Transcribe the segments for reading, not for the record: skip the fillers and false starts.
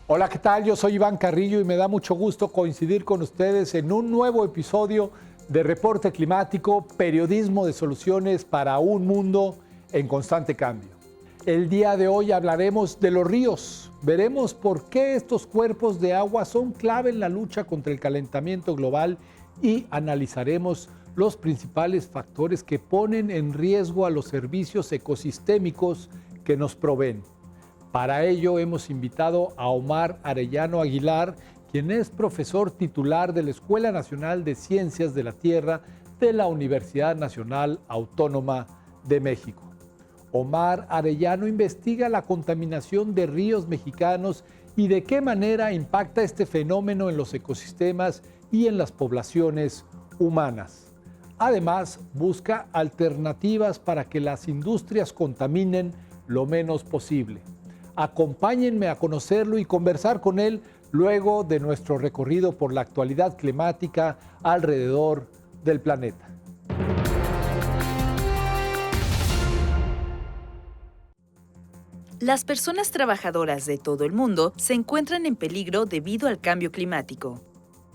Hola, ¿qué tal? Yo soy Iván Carrillo y me da mucho gusto coincidir con ustedes en un nuevo episodio de Reporte Climático, periodismo de soluciones para un mundo en constante cambio. El día de hoy hablaremos de los ríos. Veremos por qué estos cuerpos de agua son clave en la lucha contra el calentamiento global y analizaremos los principales factores que ponen en riesgo a los servicios ecosistémicos que nos proveen. Para ello hemos invitado a Omar Arellano Aguilar, quien es profesor titular de la Escuela Nacional de Ciencias de la Tierra de la Universidad Nacional Autónoma de México. Omar Arellano investiga la contaminación de ríos mexicanos y de qué manera impacta este fenómeno en los ecosistemas y en las poblaciones humanas. Además, busca alternativas para que las industrias contaminen lo menos posible. Acompáñenme a conocerlo y conversar con él luego de nuestro recorrido por la actualidad climática alrededor del planeta. Las personas trabajadoras de todo el mundo se encuentran en peligro debido al cambio climático.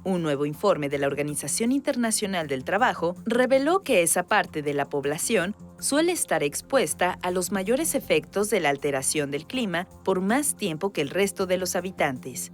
Un nuevo informe de la Organización Internacional del Trabajo reveló que esa parte de la población suele estar expuesta a los mayores efectos de la alteración del clima por más tiempo que el resto de los habitantes.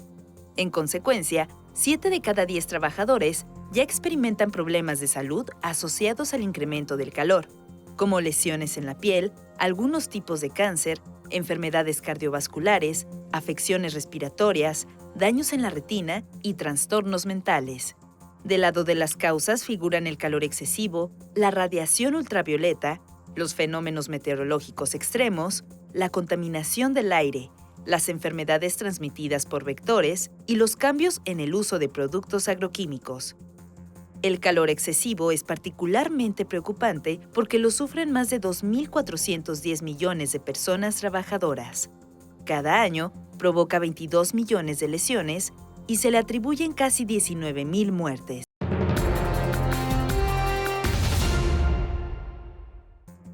En consecuencia, 7 de cada 10 trabajadores ya experimentan problemas de salud asociados al incremento del calor, como lesiones en la piel, algunos tipos de cáncer, enfermedades cardiovasculares, afecciones respiratorias, daños en la retina y trastornos mentales. Del lado de las causas figuran el calor excesivo, la radiación ultravioleta, los fenómenos meteorológicos extremos, la contaminación del aire, las enfermedades transmitidas por vectores y los cambios en el uso de productos agroquímicos. El calor excesivo es particularmente preocupante porque lo sufren más de 2.410 millones de personas trabajadoras. Cada año provoca 22 millones de lesiones y se le atribuyen casi 19.000 muertes.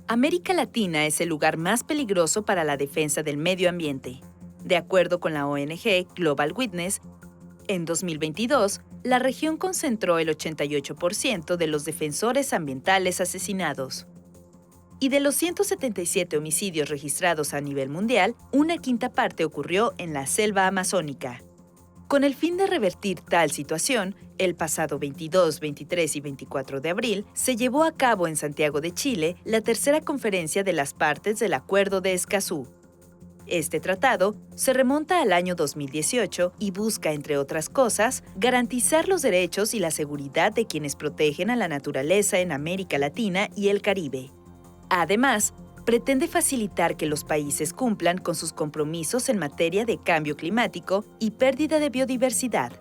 América Latina es el lugar más peligroso para la defensa del medio ambiente. De acuerdo con la ONG Global Witness, en 2022, la región concentró el 88% de los defensores ambientales asesinados. Y de los 177 homicidios registrados a nivel mundial, una quinta parte ocurrió en la selva amazónica. Con el fin de revertir tal situación, el pasado 22, 23 y 24 de abril se llevó a cabo en Santiago de Chile la tercera conferencia de las partes del Acuerdo de Escazú. Este tratado se remonta al año 2018 y busca, entre otras cosas, garantizar los derechos y la seguridad de quienes protegen a la naturaleza en América Latina y el Caribe. Además, pretende facilitar que los países cumplan con sus compromisos en materia de cambio climático y pérdida de biodiversidad.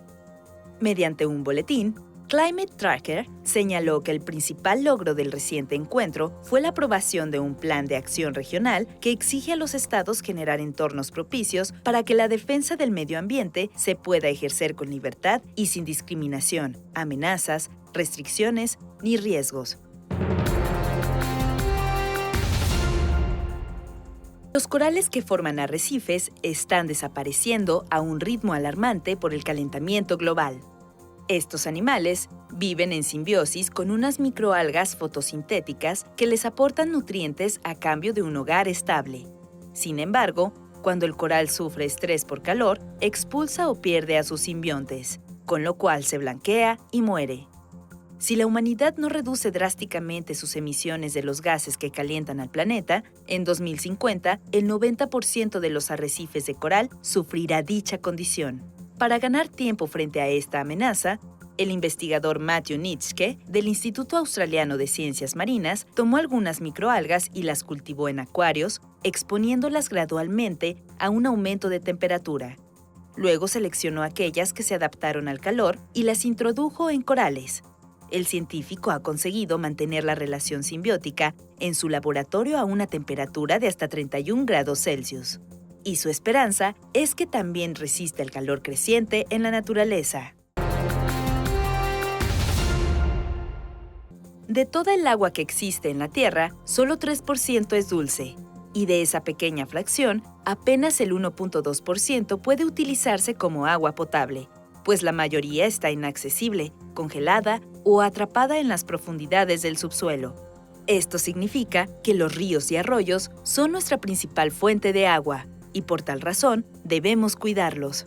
Mediante un boletín, Climate Tracker señaló que el principal logro del reciente encuentro fue la aprobación de un plan de acción regional que exige a los estados generar entornos propicios para que la defensa del medio ambiente se pueda ejercer con libertad y sin discriminación, amenazas, restricciones ni riesgos. Los corales que forman arrecifes están desapareciendo a un ritmo alarmante por el calentamiento global. Estos animales viven en simbiosis con unas microalgas fotosintéticas que les aportan nutrientes a cambio de un hogar estable. Sin embargo, cuando el coral sufre estrés por calor, expulsa o pierde a sus simbiontes, con lo cual se blanquea y muere. Si la humanidad no reduce drásticamente sus emisiones de los gases que calientan al planeta, en 2050 el 90% de los arrecifes de coral sufrirá dicha condición. Para ganar tiempo frente a esta amenaza, el investigador Matthew Nitschke, del Instituto Australiano de Ciencias Marinas, tomó algunas microalgas y las cultivó en acuarios, exponiéndolas gradualmente a un aumento de temperatura. Luego seleccionó aquellas que se adaptaron al calor y las introdujo en corales. El científico ha conseguido mantener la relación simbiótica en su laboratorio a una temperatura de hasta 31 grados Celsius. Y su esperanza es que también resista el calor creciente en la naturaleza. De toda el agua que existe en la Tierra, solo 3% es dulce. Y de esa pequeña fracción, apenas el 1.2% puede utilizarse como agua potable, pues la mayoría está inaccesible, congelada o atrapada en las profundidades del subsuelo. Esto significa que los ríos y arroyos son nuestra principal fuente de agua, y por tal razón debemos cuidarlos.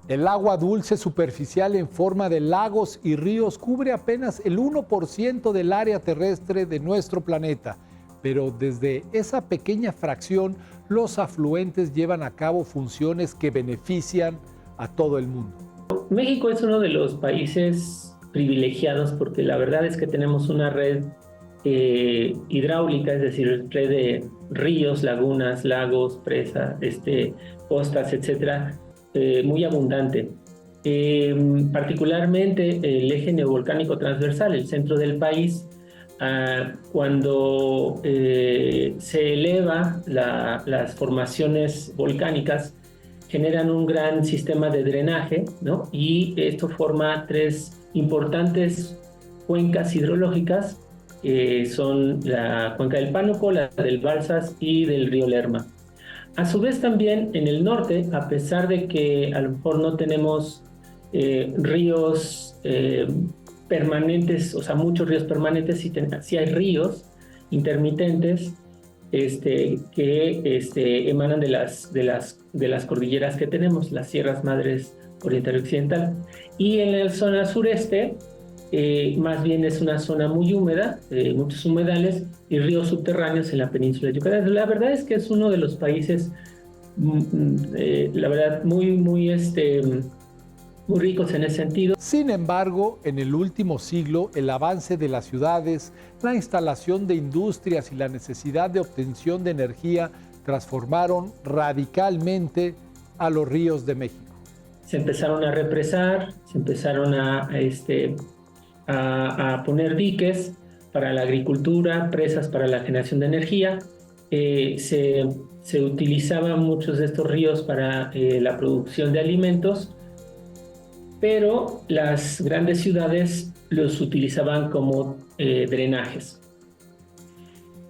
El agua dulce superficial en forma de lagos y ríos cubre apenas el 1% del área terrestre de nuestro planeta, pero desde esa pequeña fracción los afluentes llevan a cabo funciones que benefician a todo el mundo. México es uno de los países privilegiados porque la verdad es que tenemos una red hidráulica, es decir, red de ríos, lagunas, lagos, presas, costas, etcétera, muy abundante. Particularmente el eje neovolcánico transversal, el centro del país, cuando se eleva las formaciones volcánicas, generan un gran sistema de drenaje, ¿no? Y esto forma tres importantes cuencas hidrológicas, son la cuenca del Pánuco, la del Balsas y del río Lerma. A su vez también en el norte, a pesar de que a lo mejor no tenemos ríos permanentes, o sea, muchos ríos permanentes, sí hay ríos intermitentes que emanan de las cordilleras que tenemos, las Sierras Madres Oriental y Occidental. Y en la zona sureste, más bien es una zona muy húmeda, muchos humedales y ríos subterráneos en la península de Yucatán. La verdad es que es uno de los países, la verdad, muy ricos en ese sentido. Sin embargo, en el último siglo, el avance de las ciudades, la instalación de industrias y la necesidad de obtención de energía transformaron radicalmente a los ríos de México. Se empezaron a represar, se empezaron a poner diques para la agricultura, presas para la generación de energía. Se utilizaban muchos de estos ríos para la producción de alimentos, pero las grandes ciudades los utilizaban como drenajes.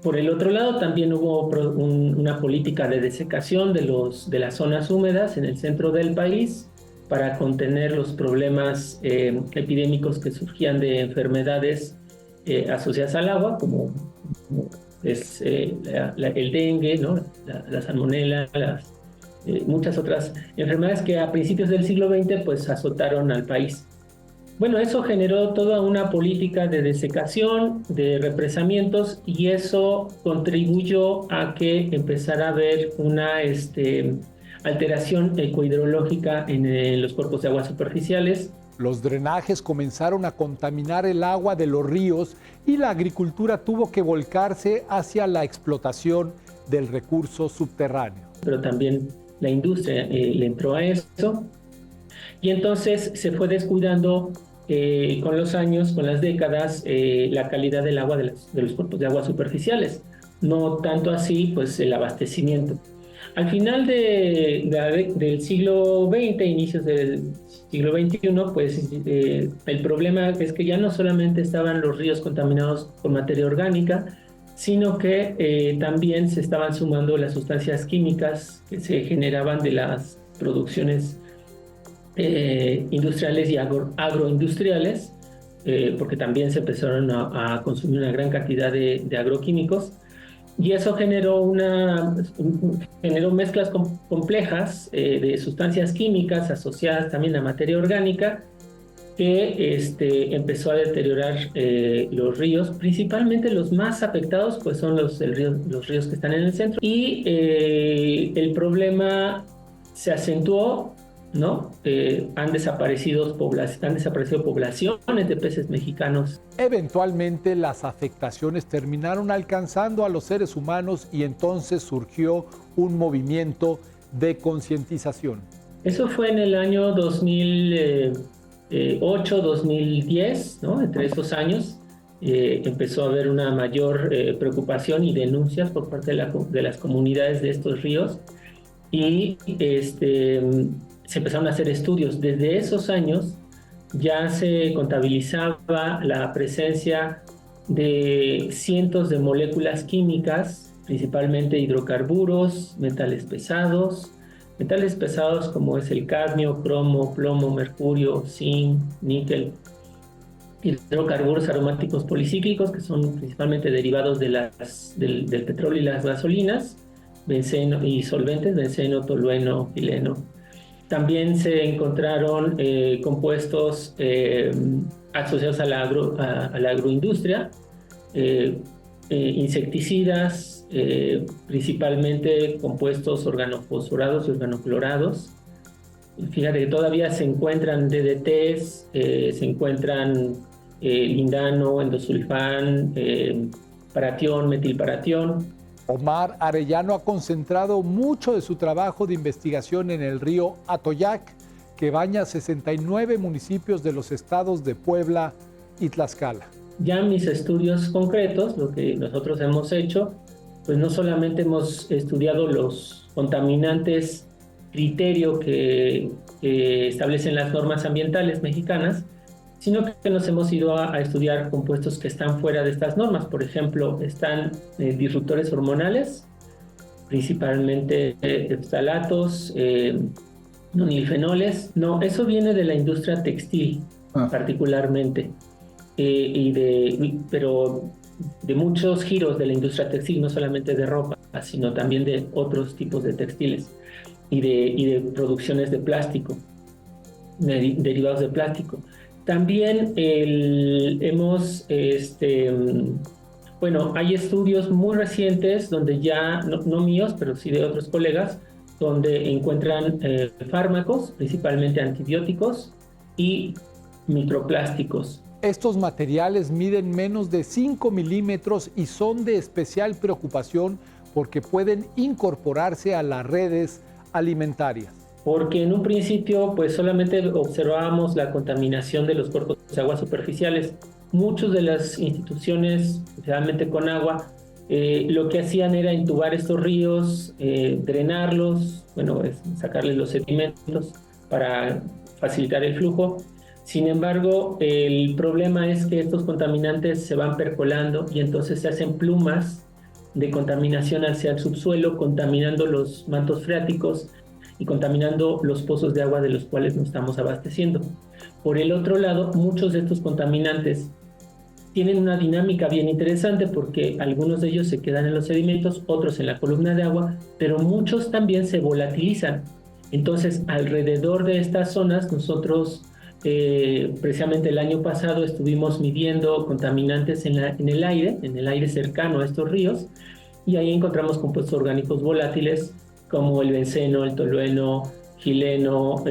Por el otro lado, también hubo una política de desecación de las zonas húmedas en el centro del país para contener los problemas epidémicos que surgían de enfermedades asociadas al agua, como es el dengue, ¿no? la salmonela, muchas otras enfermedades que a principios del siglo XX pues azotaron al país. Bueno, eso generó toda una política de desecación, de represamientos, y eso contribuyó a que empezara a haber una alteración ecohidrológica en los cuerpos de agua superficiales. Los drenajes comenzaron a contaminar el agua de los ríos y la agricultura tuvo que volcarse hacia la explotación del recurso subterráneo. Pero también la industria le entró a eso, y entonces se fue descuidando con los años, con las décadas, la calidad del agua de los cuerpos de agua superficiales. No tanto así, pues, el abastecimiento. Al final del siglo XX, inicios del siglo XXI, pues el problema es que ya no solamente estaban los ríos contaminados con materia orgánica, sino que también se estaban sumando las sustancias químicas que se generaban de las producciones industriales y agroindustriales, porque también se empezaron a consumir una gran cantidad de agroquímicos, y eso generó mezclas complejas de sustancias químicas asociadas también a materia orgánica, que empezó a deteriorar los ríos. Principalmente los más afectados pues son los ríos que están en el centro, y el problema se acentuó, ¿no? Han desaparecido poblaciones de peces mexicanos. Eventualmente las afectaciones terminaron alcanzando a los seres humanos y entonces surgió un movimiento de concientización. Eso fue en el año 2008, 2010, ¿no? Entre esos años empezó a haber una mayor preocupación y denuncias por parte de las comunidades de estos ríos, y se empezaron a hacer estudios. Desde esos años ya se contabilizaba la presencia de cientos de moléculas químicas, principalmente hidrocarburos, metales pesados como es el cadmio, cromo, plomo, mercurio, zinc, níquel, hidrocarburos aromáticos policíclicos, que son principalmente derivados del petróleo y las gasolinas, benceno y solventes, benceno, tolueno, xileno. También se encontraron compuestos asociados a la agroindustria, insecticidas, principalmente compuestos organofosforados y organoclorados. Fíjate que todavía se encuentran DDTs, se encuentran lindano, endosulfán, paratión, metilparatión. Omar Arellano ha concentrado mucho de su trabajo de investigación en el río Atoyac, que baña 69 municipios de los estados de Puebla y Tlaxcala. Ya mis estudios concretos, lo que nosotros hemos hecho, pues no solamente hemos estudiado los contaminantes criterio que establecen las normas ambientales mexicanas, sino que nos hemos ido a estudiar compuestos que están fuera de estas normas. Por ejemplo, están disruptores hormonales, principalmente ftalatos, nonilfenoles. No, eso viene de la industria textil, particularmente, pero de muchos giros de la industria textil, no solamente de ropa, sino también de otros tipos de textiles y de producciones de plástico, derivados de plástico. También hay estudios muy recientes donde ya, no míos, pero sí de otros colegas, donde encuentran fármacos, principalmente antibióticos y microplásticos. Estos materiales miden menos de 5 milímetros y son de especial preocupación porque pueden incorporarse a las redes alimentarias. Porque en un principio pues solamente observábamos la contaminación de los cuerpos de agua superficiales. Muchas de las instituciones, especialmente con agua, lo que hacían era intubar estos ríos, drenarlos, sacarles los sedimentos para facilitar el flujo. Sin embargo, el problema es que estos contaminantes se van percolando y entonces se hacen plumas de contaminación hacia el subsuelo, contaminando los mantos freáticos y contaminando los pozos de agua de los cuales nos estamos abasteciendo. Por el otro lado, muchos de estos contaminantes tienen una dinámica bien interesante porque algunos de ellos se quedan en los sedimentos, otros en la columna de agua, pero muchos también se volatilizan. Entonces, alrededor de estas zonas, nosotros precisamente el año pasado estuvimos midiendo contaminantes en el aire cercano a estos ríos, y ahí encontramos compuestos orgánicos volátiles como el benceno, el tolueno, xileno,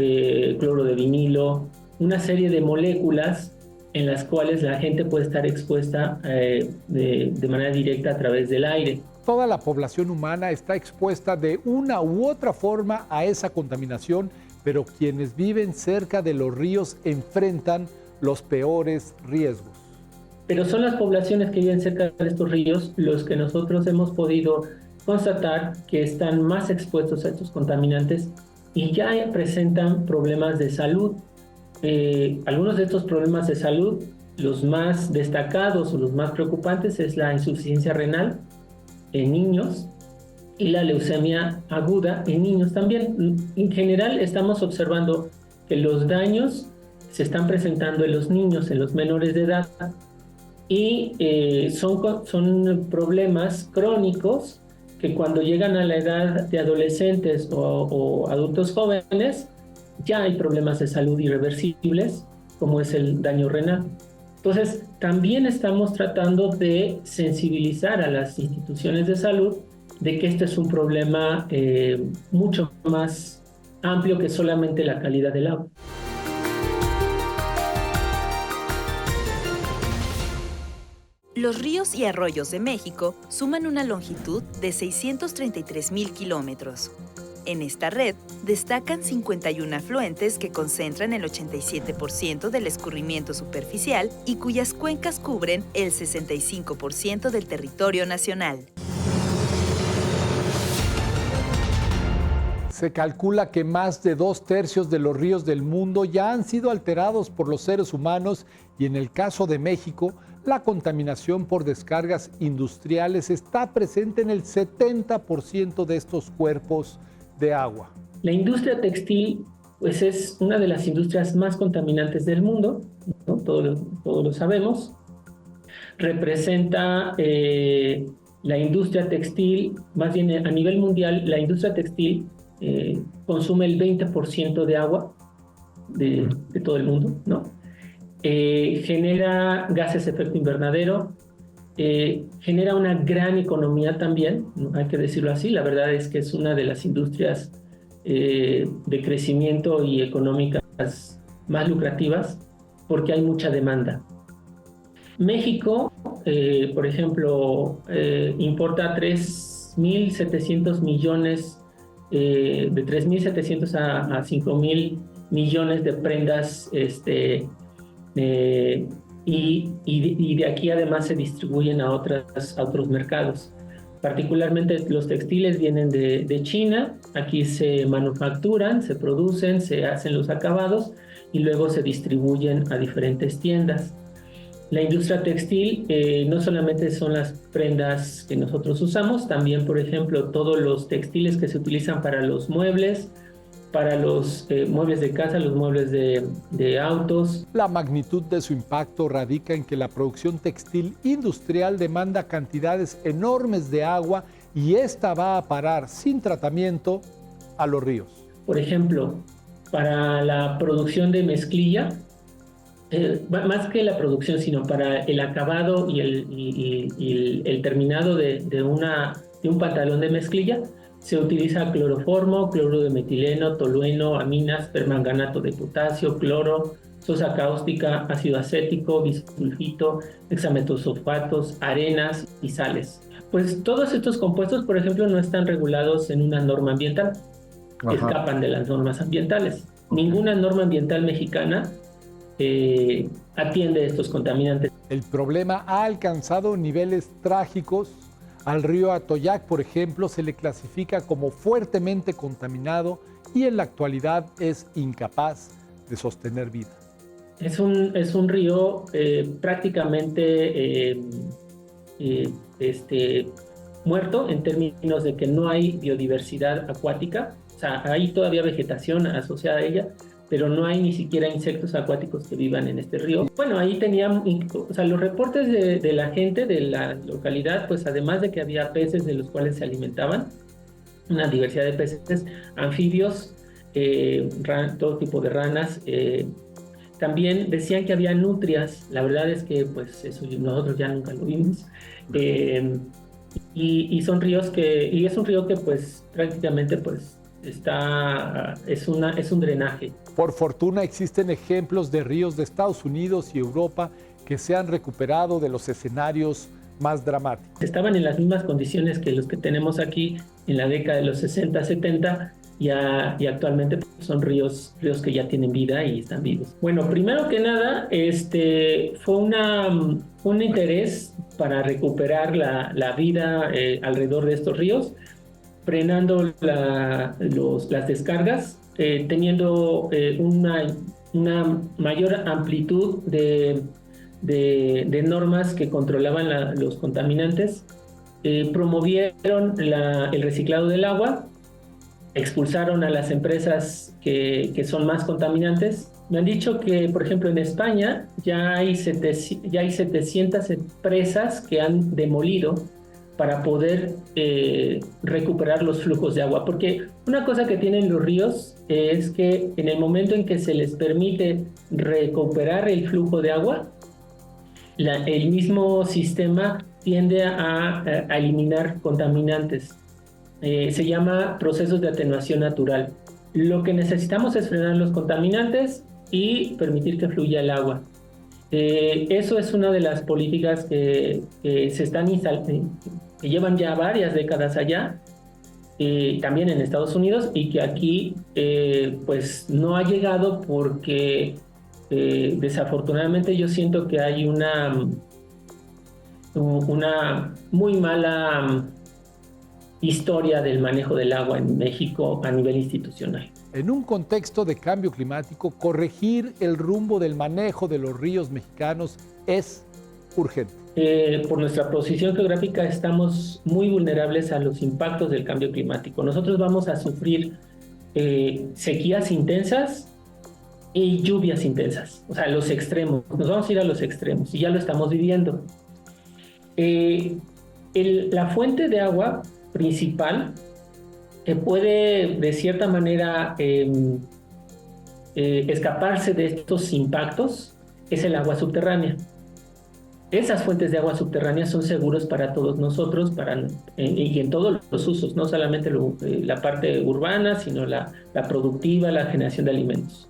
cloro de vinilo, una serie de moléculas en las cuales la gente puede estar expuesta de manera directa a través del aire. Toda la población humana está expuesta de una u otra forma a esa contaminación, pero quienes viven cerca de los ríos enfrentan los peores riesgos. Pero son las poblaciones que viven cerca de estos ríos los que nosotros hemos podido constatar que están más expuestos a estos contaminantes y ya presentan problemas de salud. Algunos de estos problemas de salud, los más destacados o los más preocupantes, es la insuficiencia renal en niños y la leucemia aguda en niños también. En general estamos observando que los daños se están presentando en los niños, en los menores de edad, y son problemas crónicos que cuando llegan a la edad de adolescentes o adultos jóvenes, ya hay problemas de salud irreversibles, como es el daño renal. Entonces, también estamos tratando de sensibilizar a las instituciones de salud de que este es un problema mucho más amplio que solamente la calidad del agua. Los ríos y arroyos de México suman una longitud de 633,000 kilómetros. En esta red destacan 51 afluentes que concentran el 87% del escurrimiento superficial y cuyas cuencas cubren el 65% del territorio nacional. Se calcula que más de 2/3 de los ríos del mundo ya han sido alterados por los seres humanos y en el caso de México, la contaminación por descargas industriales está presente en el 70% de estos cuerpos de agua. La industria textil pues es una de las industrias más contaminantes del mundo, ¿no? Todos lo sabemos. Representa la industria textil, más bien a nivel mundial, la industria textil consume el 20% de agua de todo el mundo, ¿no? Genera gases de efecto invernadero, genera una gran economía también, ¿no? Hay que decirlo así. La verdad es que es una de las industrias de crecimiento y económicas más lucrativas porque hay mucha demanda. México, por ejemplo, importa 3.700 millones, de 3.700 a 5.000 millones de prendas, y de aquí además se distribuyen a otros mercados. Particularmente los textiles vienen de China, aquí se manufacturan, se producen, se hacen los acabados y luego se distribuyen a diferentes tiendas. La industria textil no solamente son las prendas que nosotros usamos, también, por ejemplo, todos los textiles que se utilizan para los muebles, para los muebles de casa, los muebles de autos. La magnitud de su impacto radica en que la producción textil industrial demanda cantidades enormes de agua y esta va a parar sin tratamiento a los ríos. Por ejemplo, para la producción de mezclilla, más que la producción, sino para el acabado y el terminado de un pantalón de mezclilla, se utiliza cloroformo, cloro de metileno, tolueno, aminas, permanganato de potasio, cloro, sosa cáustica, ácido acético, bisulfito, hexametosulfatos, arenas y sales. Pues todos estos compuestos, por ejemplo, no están regulados en una norma ambiental. Ajá. Escapan de las normas ambientales. Ninguna norma ambiental mexicana atiende estos contaminantes. El problema ha alcanzado niveles trágicos. Al río Atoyac, por ejemplo, se le clasifica como fuertemente contaminado y en la actualidad es incapaz de sostener vida. Es un río prácticamente muerto en términos de que no hay biodiversidad acuática. O sea, hay todavía vegetación asociada a ella, pero no hay ni siquiera insectos acuáticos que vivan en este río. Bueno, ahí tenían, o sea, los reportes de la gente de la localidad, pues además de que había peces de los cuales se alimentaban, una diversidad de peces, anfibios, todo tipo de ranas, también decían que había nutrias. La verdad es que pues eso nosotros ya nunca lo vimos. Y son ríos y es un río que pues prácticamente pues es un drenaje. Por fortuna existen ejemplos de ríos de Estados Unidos y Europa que se han recuperado de los escenarios más dramáticos. Estaban en las mismas condiciones que los que tenemos aquí en la década de los 60, 70 y actualmente son ríos que ya tienen vida y están vivos. Bueno, primero que nada, fue un interés para recuperar la vida alrededor de estos ríos, frenando las descargas, teniendo una mayor amplitud de normas que controlaban los contaminantes, promovieron el reciclado del agua, expulsaron a las empresas que son más contaminantes. Me han dicho que, por ejemplo, en España ya hay 700 empresas que han demolido para poder recuperar los flujos de agua. Porque una cosa que tienen los ríos es que en el momento en que se les permite recuperar el flujo de agua, el mismo sistema tiende a eliminar contaminantes. Se llama procesos de atenuación natural. Lo que necesitamos es frenar los contaminantes y permitir que fluya el agua. Eso es una de las políticas que se están que llevan ya varias décadas allá, también en Estados Unidos, y que aquí pues no ha llegado porque desafortunadamente yo siento que hay una muy mala historia del manejo del agua en México a nivel institucional. En un contexto de cambio climático, corregir el rumbo del manejo de los ríos mexicanos es urgente? Por nuestra posición geográfica estamos muy vulnerables a los impactos del cambio climático. Nosotros vamos a sufrir sequías intensas y lluvias intensas, o sea, los extremos. Nos vamos a ir a los extremos y ya lo estamos viviendo. La fuente de agua principal puede, de cierta manera, escaparse de estos impactos, es el agua subterránea. Esas fuentes de agua subterránea son seguros para todos nosotros y en todos los usos, no solamente la parte urbana, sino la productiva, la generación de alimentos.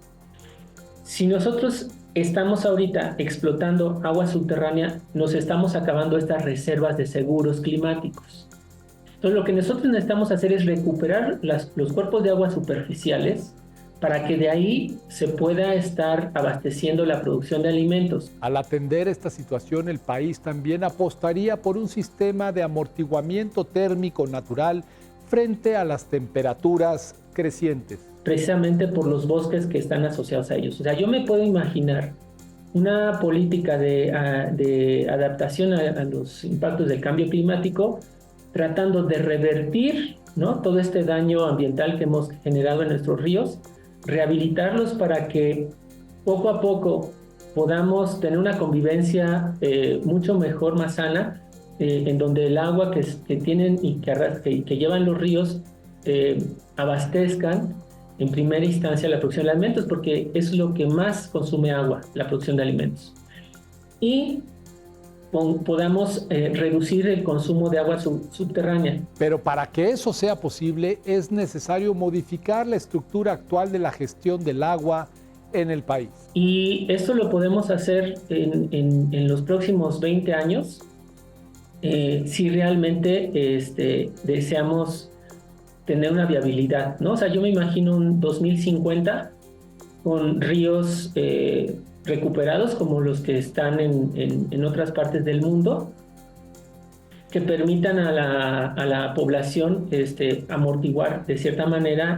Si nosotros estamos ahorita explotando agua subterránea, nos estamos acabando estas reservas de seguros climáticos. Entonces, lo que nosotros necesitamos hacer es recuperar los cuerpos de agua superficiales para que de ahí se pueda estar abasteciendo la producción de alimentos. Al atender esta situación, el país también apostaría por un sistema de amortiguamiento térmico natural frente a las temperaturas crecientes. Precisamente por los bosques que están asociados a ellos. O sea, yo me puedo imaginar una política de adaptación a los impactos del cambio climático, tratando de revertir, ¿no?, todo este daño ambiental que hemos generado en nuestros ríos, rehabilitarlos para que poco a poco podamos tener una convivencia mucho mejor, más sana, en donde el agua que tienen y que llevan los ríos abastezcan en primera instancia la producción de alimentos, porque es lo que más consume agua, la producción de alimentos. Y podamos reducir el consumo de agua subterránea. Pero para que eso sea posible, es necesario modificar la estructura actual de la gestión del agua en el país. Y esto lo podemos hacer en los próximos 20 años, si realmente deseamos tener una viabilidad, ¿no? O sea, yo me imagino un 2050 con ríos recuperados como los que están en otras partes del mundo, que permitan a la población amortiguar de cierta manera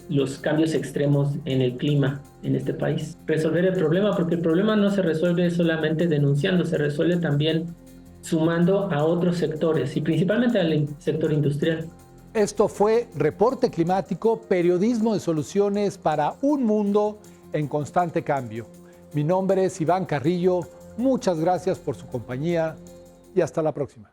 los cambios extremos en el clima en este país. Resolver el problema, porque el problema no se resuelve solamente denunciando, se resuelve también sumando a otros sectores y principalmente al sector industrial. Esto fue Reporte Climático, periodismo de soluciones para un mundo en constante cambio. Mi nombre es Iván Carrillo, muchas gracias por su compañía y hasta la próxima.